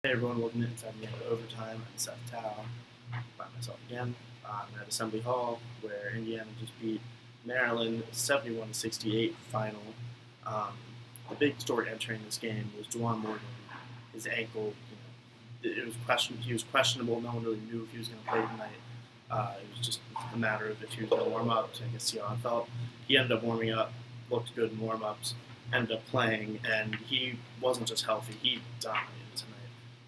Hey everyone, welcome to Inside the End of Overtime. I'm Seth by myself again. I'm at Assembly Hall where Indiana just beat Maryland 71-68 final. Um, the big story entering this game was Juwan Morgan. His ankle, it was he was questionable. No one really knew if he was going to play tonight. It was just a matter of if he was going to warm up, so I guess see how it felt. He ended up warming up, looked good in warm-ups, ended up playing, and he wasn't just healthy, he dominated tonight.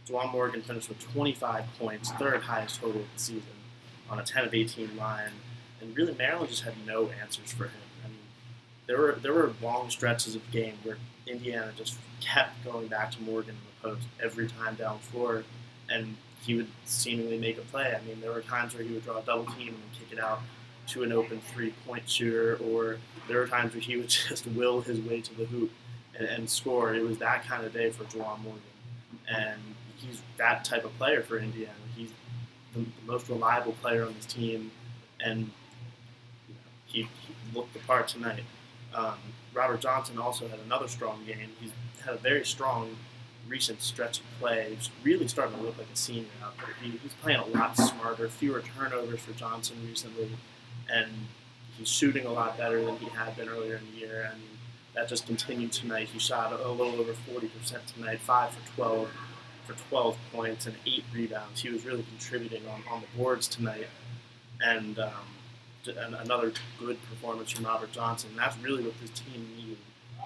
Juwan Morgan finished with 25 points, third highest total of the season, on a 10 of 18 line, and really Maryland just had no answers for him. I mean, there were long stretches of the game where Indiana just kept going back to Morgan in the post every time down the floor, and he would seemingly make a play. I mean, there were times where he would draw a double team and then kick it out to an open three-point shooter, or there were times where he would just will his way to the hoop and score. It was that kind of day for Juwan Morgan, and he's that type of player for Indiana. He's the most reliable player on this team, and he looked the part tonight. Robert Johnson also had another strong game. He's had a very strong recent stretch of play. He's really starting to look like a senior out there. He's playing a lot smarter, fewer turnovers for Johnson recently, and he's shooting a lot better than he had been earlier in the year. And that just continued tonight. He shot a little over 40% tonight, 5 for 12 points and 8 rebounds. He was really contributing on the boards tonight, and another good performance from Robert Johnson. And that's really what this team needed.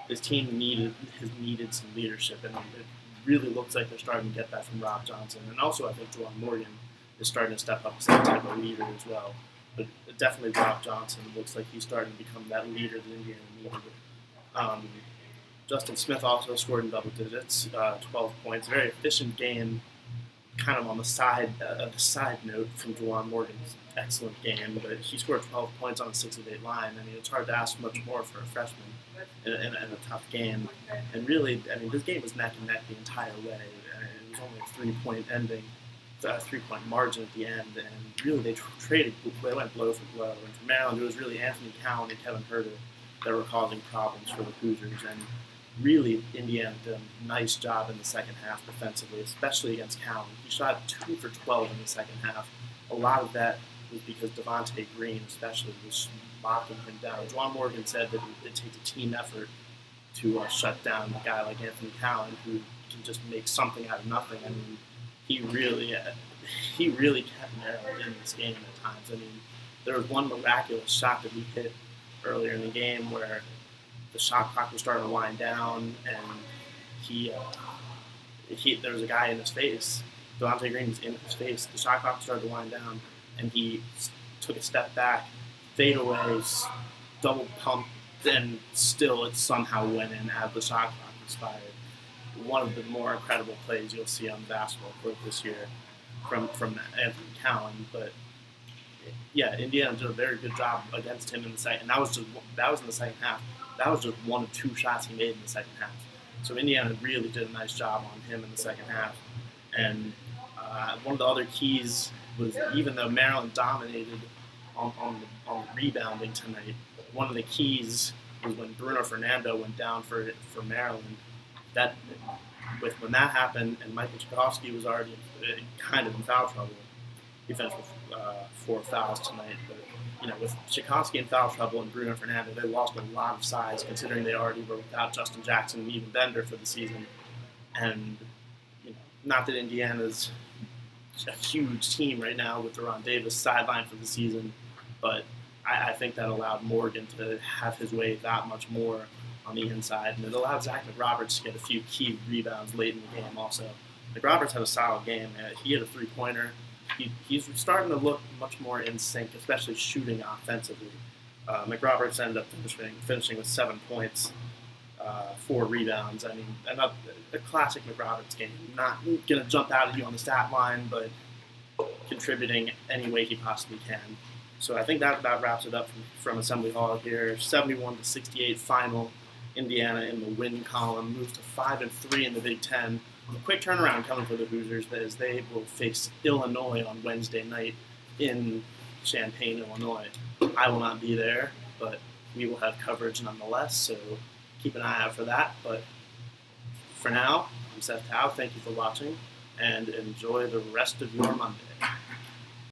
This team needed some leadership, and it really looks like they're starting to get that from Rob Johnson. And also, I think Juwan Morgan is starting to step up as that type of leader as well. But definitely Rob Johnson looks like he's starting to become that leader that Indiana needed. Justin Smith also scored in double digits, 12 points. Very efficient game, kind of on the side note from Juwan Morgan's excellent game. But he scored 12 points on a 6 of 8 line. I mean, it's hard to ask much more for a freshman in a tough game. And really, I mean, this game was neck and neck the entire way. It was only a 3-point ending, 3-point margin at the end. And really, they went blow for blow. And for Maryland, it was really Anthony Cowan and Kevin Herter that were causing problems for the Hoosiers. And really, Indiana did a nice job in the second half defensively, especially against Cowan. He shot 2 for 12 in the second half. A lot of that was because Devontae Green, especially, was locking him down. Juwan Morgan said that it takes a team effort to shut down a guy like Anthony Cowan, who can just make something out of nothing. I mean, he really kept Maryland in this game at times. I mean, there was one miraculous shot that he hit earlier in the game where the shot clock was starting to wind down, and there was a guy in his face. Devontae Green was in his face. The shot clock started to wind down, and he took a step back, fadeaways, double pump, and still it somehow went in as the shot clock expired. One of the more incredible plays you'll see on the basketball court this year from Anthony Cowan. But yeah, Indiana did a very good job against him in the second. And that was in the second half. That was just one of 2 shots he made in the second half. So Indiana really did a nice job on him in the second half. And one of the other keys was, even though Maryland dominated on the rebounding tonight, one of the keys was when Bruno Fernando went down for Maryland. When that happened, and Michael Tchaikovsky was already kind of in foul trouble. He finished with 4 fouls tonight, but with Tchaikovsky in foul trouble and Bruno Fernando, they lost a lot of size, considering they already were without Justin Jackson and even Bender for the season. And not that Indiana's a huge team right now with Deron Davis sidelined for the season, but I think that allowed Morgan to have his way that much more on the inside, and it allowed Zach McRoberts to get a few key rebounds late in the game also. McRoberts had a solid game. He had a three-pointer. He's starting to look much more in sync, especially shooting offensively. McRoberts ended up finishing with 7 points, 4 rebounds. I mean, a classic McRoberts game. Not going to jump out at you on the stat line, but contributing any way he possibly can. So I think that about wraps it up from Assembly Hall here. 71-68 final. Indiana in the win column moves to 5-3 in the Big Ten. A quick turnaround coming for the Hoosiers, as they will face Illinois on Wednesday night in Champaign, Illinois. I will not be there, but we will have coverage nonetheless, so keep an eye out for that. But for now, I'm Seth. Thank you for watching. and enjoy the rest of your Monday.